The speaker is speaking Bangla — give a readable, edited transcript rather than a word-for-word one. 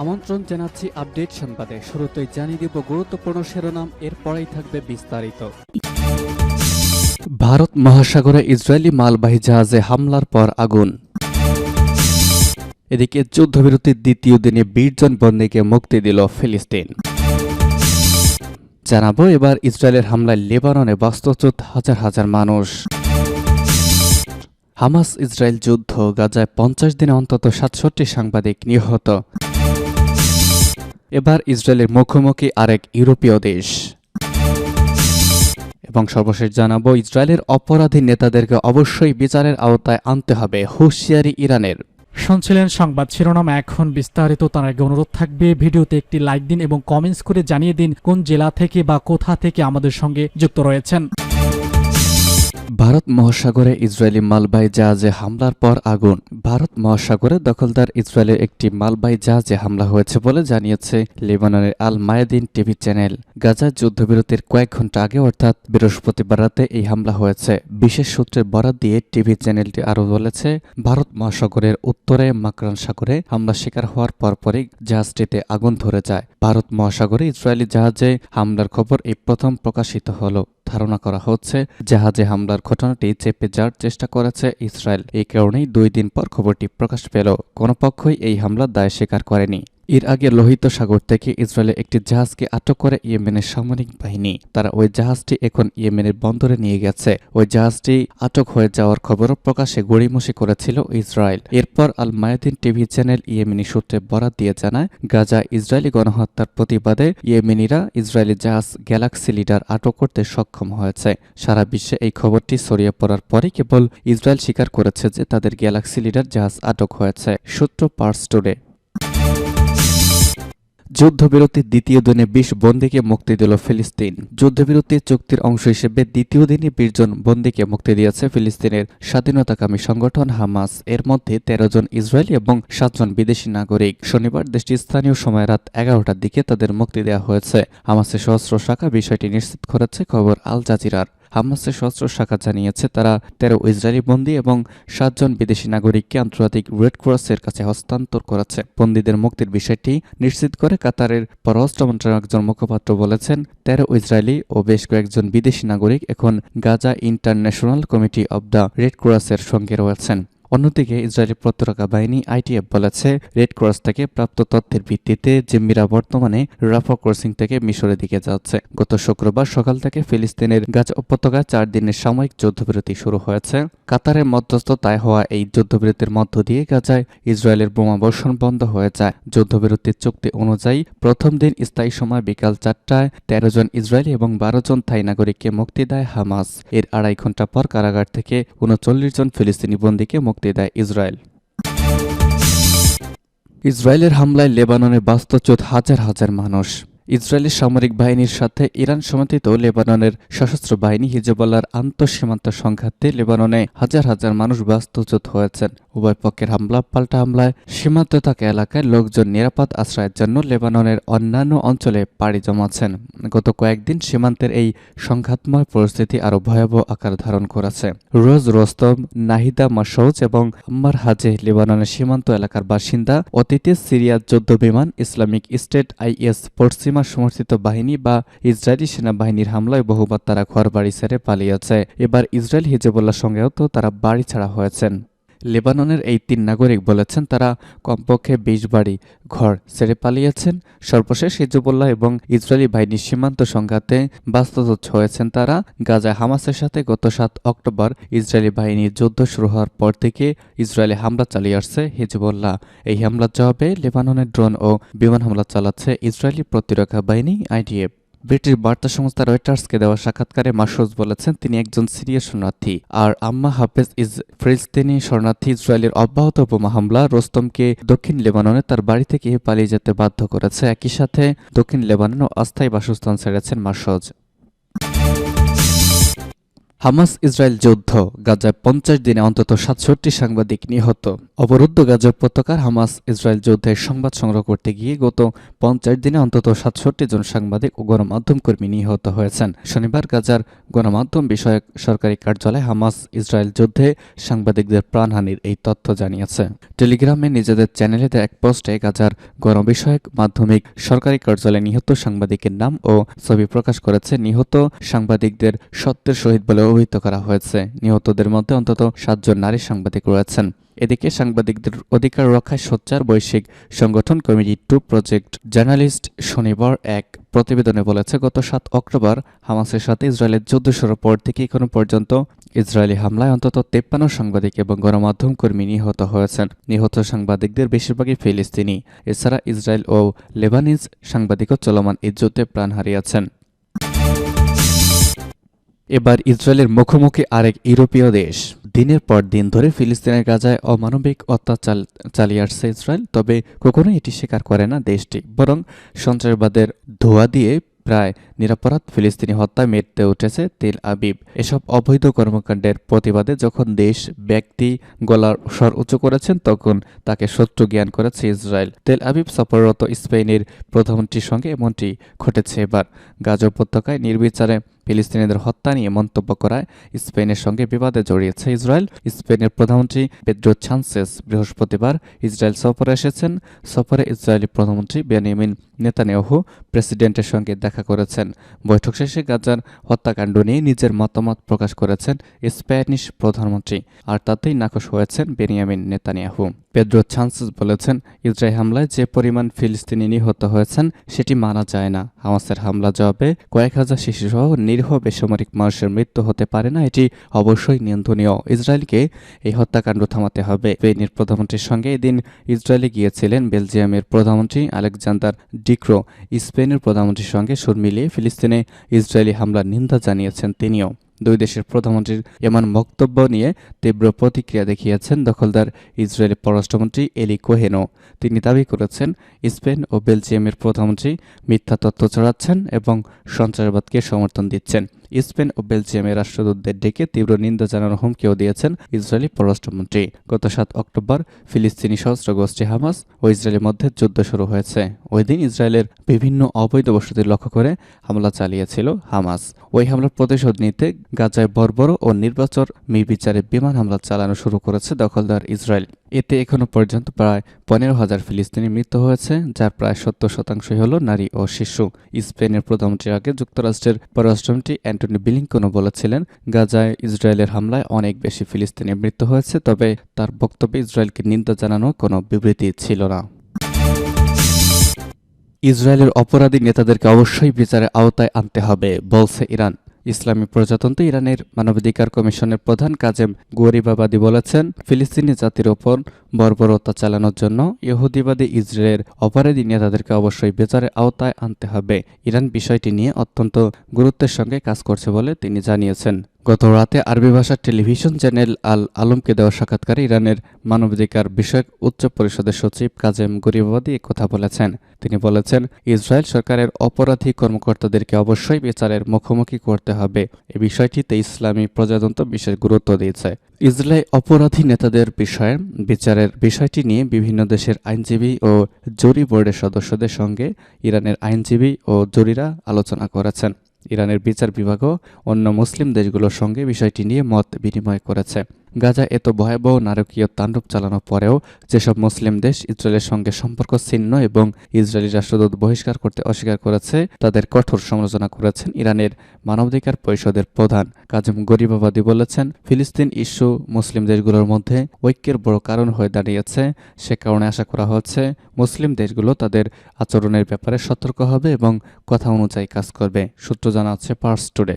আমন্ত্রণ জানাচ্ছি আপডেট সংবাদে। শুরুতেই জানিয়ে দিব গুরুত্বপূর্ণ শিরোনাম, এরপরেই থাকবে বিস্তারিত। ভারত মহাসাগরে ইসরায়েলি মালবাহী জাহাজে হামলার পর আগুন। এদিকে যুদ্ধবিরতির দ্বিতীয় দিনে 20 জন বন্দীকে মুক্তি দিল ফিলিস্তিন। জানাবো এবার ইসরায়েলের হামলায় লেবাননে বাস্তুচ্যুত হাজার হাজার মানুষ। হামাস ইসরায়েল যুদ্ধ, গাজায় 50 দিনে অন্তত 67 সাংবাদিক নিহত। এবার ইসরায়েলের মুখোমুখি আরেক ইউরোপীয় দেশ। এবং সর্বশেষ জানাবো ইসরায়েলের অপরাধী নেতাদেরকে অবশ্যই বিচারের আওতায় আনতে হবে, হুঁশিয়ারি ইরানের। শুনছিলেন সংবাদ শিরোনাম, এখন বিস্তারিত। তার আগে অনুরোধ থাকবে ভিডিওতে একটি লাইক দিন এবং কমেন্টস করে জানিয়ে দিন কোন জেলা থেকে বা কোথা থেকে আমাদের সঙ্গে যুক্ত রয়েছেন। ভারত মহাসাগরে ইসরায়েলি মালবাহী জাহাজে হামলার পর আগুন। ভারত মহাসাগরে দখলদার ইসরায়েলের একটি মালবাহী জাহাজে হামলা হয়েছে বলে জানিয়েছে লেবাননের আল মায়াদিন টিভি চ্যানেল। গাজার যুদ্ধবিরতির কয়েক ঘন্টা আগে অর্থাৎ বৃহস্পতিবার রাতে এই হামলা হয়েছে। বিশেষ সূত্রের বরাত দিয়ে টিভি চ্যানেলটি আরও বলেছে, ভারত মহাসাগরের উত্তরে মাকরান সাগরে হামলা শিকার হওয়ার পরপরই জাহাজটিতে আগুন ধরে যায়। ভারত মহাসাগরে ইসরায়েলি জাহাজে হামলার খবর এই প্রথম প্রকাশিত হলো। ধারণা করা হচ্ছে জাহাজে হামলার ঘটনাটি চেপে যাওয়ার চেষ্টা করেছে ইসরায়েল। এই কারণেই 2 দিন পর খবরটি প্রকাশ পেল। কোনো পক্ষই এই হামলার দায় স্বীকার করেনি। এর আগে লোহিত সাগর থেকে ইসরায়েলের একটি জাহাজকে আটক করে ইয়েমেনের সামরিক বাহিনী। তারা ওই জাহাজটি এখন ইয়েমেনের বন্দরে নিয়ে গেছে। ওই জাহাজটি আটক হয়ে যাওয়ার খবরও প্রকাশে গড়িমসি করেছিল ইসরায়েল। এরপর আল মায়াদিন টিভি চ্যানেল ইয়েমেনি সূত্রে বরাত দিয়ে জানায়, গাজা ইসরায়েলি গণহত্যার প্রতিবাদে ইয়েমেনিরা ইসরায়েলি জাহাজ গ্যালাক্সি লিডার আটক করতে সক্ষম হয়েছে। সারা বিশ্বে এই খবরটি ছড়িয়ে পড়ার পরে কেবল ইসরায়েল স্বীকার করেছে যে তাদের গ্যালাক্সি লিডার জাহাজ আটক হয়েছে। সূত্র পার্স টুডে। যুদ্ধবিরতির দ্বিতীয় দিনে 20 বন্দীকে মুক্তি দিল ফিলিস্তিন। যুদ্ধবিরতির চুক্তির অংশ হিসেবে দ্বিতীয় দিনে 20 জন বন্দীকে মুক্তি দিয়েছে ফিলিস্তিনের স্বাধীনতাকামী সংগঠন হামাস। এর মধ্যে 13 জন ইসরায়েলি এবং 7 জন বিদেশি নাগরিক। শনিবার দেশটির স্থানীয় সময় রাত 11টার দিকে তাদের মুক্তি দেওয়া হয়েছে। হামাসের সশস্ত্র শাখা বিষয়টি নিশ্চিত করেছে খবর আল জাজিরার। হামাসের সশস্ত্র শাখা জানিয়েছে তারা 13 ইসরায়েলি বন্দী এবং 7 জন বিদেশি নাগরিককে আন্তর্জাতিক রেড ক্রসের কাছে হস্তান্তর করেছে। বন্দীদের মুক্তির বিষয়টি নিশ্চিত করে কাতারের পররাষ্ট্র মন্ত্রণালয়ের একজন মুখপাত্র বলেছেন, 13 ইসরায়েলি ও বেশ কয়েকজন বিদেশি নাগরিক এখন Gaza International Committee of the Red ক্রসের সঙ্গে রয়েছেন। অন্যদিকে ইসরায়েলি প্রতিরক্ষা বাহিনী আইটিএফ বলেছে, রেড ক্রস থেকে প্রাপ্ত তথ্যের ভিত্তিতে জিম্মিরা বর্তমানে রাফা ক্রসিং থেকে মিশরের দিকে যাচ্ছে। গত শুক্রবার সকাল থেকে ফিলিস্তিনের গাজা উপত্যকায় 4 দিনের সাময়িক যুদ্ধবিরতি শুরু হয়েছে। কাতারের মধ্যস্থতায় হওয়া এই যুদ্ধবিরতির মধ্য দিয়ে গাজায় ইসরায়েলের বোমাবর্ষণ বন্ধ হয়ে যায়। যুদ্ধবিরতির চুক্তি অনুযায়ী প্রথম দিন স্থায়ী সময় বিকাল 4টায় 13 জন ইসরায়েলি এবং 12 জন থাই নাগরিককে মুক্তি দেয় হামাস। এর 2.5 ঘন্টা পর কারাগার থেকে 39 জন ফিলিস্তিনি বন্দীকে মুক্তি দেয় ইসরায়েল। ইসরায়েলের হামলায় লেবাননে বাস্তুচ্যুত হাজার হাজার মানুষ। ইসরায়েলের সামরিক বাহিনীর সাথে ইরান সমর্থিত লেবাননের সশস্ত্র বাহিনী হিজবুল্লাহর আন্তঃসীমান্ত সংঘাতে লেবাননে হাজার হাজার মানুষ বাস্তুচ্যুত হয়েছেন। উভয় পক্ষের হামলা পাল্টা হামলায় সীমান্ত থাকা এলাকায় লোকজন নিরাপদ আশ্রয়ের জন্য লেবাননের অন্যান্য অঞ্চলে পাড়ি জমাচ্ছেন। গত কয়েকদিন সীমান্তের এই সংঘাতময় পরিস্থিতি আরও ভয়াবহ আকার ধারণ করেছে। রোজ রোস্তম, নাহিদা মাসৌজ এবং আম্মার হাজে লেবাননের সীমান্ত এলাকার বাসিন্দা। অতীতে সিরিয়ার যুদ্ধ বিমান ইসলামিক স্টেট আইএস পশ্চিমা সমর্থিত বাহিনী বা ইসরায়েলি সেনাবাহিনীর হামলায় বহুবার তারা ঘর বাড়ি ছেড়ে পালিয়েছে। এবার ইসরায়েল হিজবুল্লাহর সঙ্গেও তো তারা বাড়ি ছাড়া হয়েছেন। লেবাননের এই 3 নাগরিক বলেছেন তারা কমপক্ষে 20 বাড়ি ঘর ছেড়ে পালিয়েছেন। সর্বশেষ হিজবুল্লাহ এবং ইসরায়েলি বাহিনীর সীমান্ত সংঘাতে বাস্তুচ্যুত হয়েছেন তারা। গাজায় হামাসের সাথে গত 7 অক্টোবর ইসরায়েলি বাহিনীর যুদ্ধ শুরু হওয়ার পর থেকে ইসরায়েলে হামলা চালিয়ে আসছে হিজবুল্লাহ। এই হামলার জবাবে লেবাননের ড্রোন ও বিমান হামলা চালাচ্ছে ইসরায়েলি প্রতিরক্ষা বাহিনী আইডিএফ। ব্রিটিশ বার্তা সংস্থা রয়টার্সকে দেওয়া সাক্ষাৎকারে মাসুদ বলেছেন তিনি একজন সিরিয়া শরণার্থী আর আম্মা হাফেজ ফিলিস্তিনি শরণার্থী। ইসরায়েলের অব্যাহত বোমা হামলা রোস্তমকে দক্ষিণ লেবাননে তার বাড়ি থেকে পালিয়ে যেতে বাধ্য করেছে। একই সাথে দক্ষিণ লেবাননে অস্থায়ী বাসস্থান ছেড়েছেন মাসুদ। হামাস ইসরায়েল যুদ্ধ, গাজায় 50 দিনে অন্তত 67 সাংবাদিক নিহত। অবরুদ্ধ গাজা উপত্যকার হামাস ইসরায়েল যুদ্ধের সংবাদ সংগ্রহ করতে গিয়ে গত 50 দিনে অন্তত 67 জন সাংবাদিক ও গণমাধ্যম কর্মী নিহত হয়েছেন। শনিবার গাজার গণমাধ্যম বিষয়ক সরকারি কার্যালয় হামাস ইসরায়েল যুদ্ধে সাংবাদিকদের প্রাণহানির এই তথ্য জানিয়েছে। টেলিগ্রামে নিজেদের চ্যানেলে দেয়া এক পোস্টে গাজার গণবিষয়ক মাধ্যমিক সরকারি কার্যালয়ে নিহত সাংবাদিকের নাম ও ছবি প্রকাশ করেছে। নিহত সাংবাদিকদের সত্যের শহীদ বলে অভিহিত করা হয়েছে। নিহতদের মধ্যে অন্তত 7 জন নারী সাংবাদিক রয়েছেন। এদিকে সাংবাদিকদের অধিকার রক্ষায় সোচ্চার বৈশ্বিক সংগঠন কমিটি 2 প্রজেক্ট জার্নালিস্ট শনিবার এক প্রতিবেদনে বলেছে, গত 7 অক্টোবর হামাসের সাথে ইসরায়েলের যুদ্ধ শুরুর পর থেকে এখনো পর্যন্ত ইসরায়েলি হামলায় অন্তত 53 সাংবাদিক এবং গণমাধ্যম কর্মী নিহত হয়েছেন। নিহত সাংবাদিকদের বেশিরভাগই ফিলিস্তিনি। এছাড়া ইসরায়েল ও লেবানিজ সাংবাদিকও চলমান এই যুদ্ধে প্রাণ হারিয়েছেন। এবার ইসরায়েলের মুখোমুখি আরেক ইউরোপীয় দেশ। দিনের পর দিন ধরে ফিলিস্তিনের গাজায় অমানবিক অত্যাচার চালিয়ে আসছে ইসরায়েল, তবে কখনোই এটি স্বীকার করে না দেশটি, বরং সন্ত্রাসবাদের ধোঁয়া দিয়ে প্রায় নিরপরাধ ফিলিস্তিনি হত্যায় মেতে উঠেছে তেল আবিব। এসব অবৈধ কর্মকাণ্ডের প্রতিবাদে যখন দেশ ব্যক্তি গলার স্বর উঁচু করেছেন, তখন তাকে শত্রু জ্ঞান করেছে ইসরায়েল। তেল আবিব সফররত স্পেনের প্রধানমন্ত্রীর সঙ্গে এমনটি ঘটেছে এবার। গাজা উপত্যকায় নির্বিচারে ফিলিস্তিনিদের হত্যা নিয়ে মন্তব্য করায় স্পেনের সঙ্গে বিবাদে জড়িয়েছে ইসরায়েল। স্পেনের প্রধানমন্ত্রী পেদ্রো সানচেজ বৃহস্পতিবার ইসরায়েল সফরে এসেছেন। সফরে ইসরায়েলি প্রধানমন্ত্রী বেনিয়ামিন নেতানিয়াহু প্রেসিডেন্টের সঙ্গে দেখা করেছেন। বৈঠক শেষে গাজার হত্যাকাণ্ড নিয়ে নিজের মতামত প্রকাশ করেছেন স্প্যানিশ প্রধানমন্ত্রী, আর তাতেই নাখোশ হয়েছেন বেনিয়ামিন নেতানিয়াহু। পেদ্রো সানচেজ বলেছেন, ইসরায়েল হামলায় যে পরিমাণ ফিলিস্তিনি নিহত হয়েছেন সেটি মানা যায় না। হামাসের হামলা জবাবে কয়েক হাজার শিশুসহ নিরীহ বেসামরিক মানুষের মৃত্যু হতে পারে না, এটি অবশ্যই নিন্দনীয়। ইসরায়েলকে এই হত্যাকাণ্ড থামাতে হবে। স্পেনের প্রধানমন্ত্রীর সঙ্গে এদিন ইসরায়েলে গিয়েছিলেন বেলজিয়ামের প্রধানমন্ত্রী আলেকজান্ডার ডিক্রো। স্পেনের প্রধানমন্ত্রীর সঙ্গে সুর মিলিয়ে ফিলিস্তিনে ইসরায়েলি হামলার নিন্দা জানিয়েছেন তিনিও। দুই দেশের প্রধানমন্ত্রীর এমন বক্তব্য নিয়ে তীব্র প্রতিক্রিয়া দেখিয়েছেন দখলদার ইসরায়েলি পররাষ্ট্রমন্ত্রী এলি কোহেনও। তিনি দাবি করেছেন, স্পেন ও বেলজিয়ামের প্রধানমন্ত্রী মিথ্যা তথ্য ছড়াচ্ছেন এবং সন্ত্রাসবাদকে সমর্থন দিচ্ছেন। স্পেন ও বেলজিয়ামের রাষ্ট্রদূতদের ডেকে তীব্র নিন্দা জানানোর হুমকিও দিয়েছেন ইসরায়েলি পররাষ্ট্রমন্ত্রী। গত 7 অক্টোবর ফিলিস্তিনি সশস্ত্র গোষ্ঠী হামাস ও ইসরায়েলের মধ্যে যুদ্ধ শুরু হয়েছে। ওই দিন ইসরায়েলের বিভিন্ন অবৈধ বসতি লক্ষ্য করে হামলা চালিয়েছিল হামাস। ওই হামলার প্রতিশোধ নিতে গাজায় বর্বর ও নির্বাচন নির্বিচারে বিমান হামলা চালানো শুরু করেছে দখলদার ইসরায়েল। এতে এখনো পর্যন্ত প্রায় 15,000 ফিলিস্তিনি মৃত্যু হয়েছে, যার প্রায় 70% হল নারী ও শিশু। স্পেনের প্রধানমন্ত্রীর আগে যুক্তরাষ্ট্রের পররাষ্ট্রমন্ত্রী অ্যান্টনি ব্লিংকনও বলেছিলেন, গাজায় ইসরায়েলের হামলায় অনেক বেশি ফিলিস্তিনির মৃত্যু হয়েছে, তবে তার বক্তব্যে ইসরায়েলকে নিন্দা জানানো কোনো বিবৃতি ছিল না। ইসরায়েলের অপরাধী নেতাদেরকে অবশ্যই বিচারের আওতায় আনতে হবে, বলছে ইরান। ইসলামী প্রজাতন্ত্র ইরানের মানবাধিকার কমিশনের প্রধান কাজেম গরিবাবাদী বলেছেন, ফিলিস্তিনি জাতির ওপর বর্বরতা চালানোর জন্য ইহুদিবাদী ইসরায়েলের অপরাধী নেতাদেরকে অবশ্যই বিচারের আওতায় আনতে হবে। ইরান বিষয়টি নিয়ে অত্যন্ত গুরুত্বের সঙ্গে কাজ করছে বলে তিনি জানিয়েছেন। গত রাতে আরবি ভাষার টেলিভিশন চ্যানেল আল আলমকে দেওয়া সাক্ষাৎকারে ইরানের মানবাধিকার বিষয়ক উচ্চ পরিষদের সচিব কাজেম গরিবাবাদী কথা বলেছেন। তিনি বলেছেন, ইসরায়েল সরকারের অপরাধী কর্মকর্তাদেরকে অবশ্যই বিচারের মুখোমুখি করতে হবে। এই বিষয়টিতে ইসলামী প্রজাতন্ত্র বিশেষ গুরুত্ব দিয়েছে। ইসরায়েল অপরাধী নেতাদের বিষয়ে বিচারের বিষয়টি নিয়ে বিভিন্ন দেশের আইনজীবী ও জুরি বোর্ডের সদস্যদের সঙ্গে ইরানের আইনজীবী ও জুরিরা আলোচনা করেছেন। ইরানের বিচার বিভাগও অন্য মুসলিম দেশগুলোর সঙ্গে বিষয়টি নিয়ে মত বিনিময় করেছে। গাজা এত ভয়াবহ নারকীয় তাণ্ডব চালানোর পরেও যেসব মুসলিম দেশ ইসরায়েলের সঙ্গে সম্পর্ক ছিন্ন এবং ইসরায়েলি রাষ্ট্রদূত বহিষ্কার করতে অস্বীকার করেছে, তাদের কঠোর সমালোচনা করেছেন ইরানের মানবাধিকার পরিষদের প্রধান কাজেম গরিবাবাদী বলেছেন, ফিলিস্তিন ইস্যু মুসলিম দেশগুলোর মধ্যে ঐক্যের বড় কারণ হয়ে দাঁড়িয়েছে। সে কারণে আশা করা হচ্ছে মুসলিম দেশগুলো তাদের আচরণের ব্যাপারে সতর্ক হবে এবং কথা অনুযায়ী কাজ করবে। সূত্র জানাচ্ছে পার্স টুডে।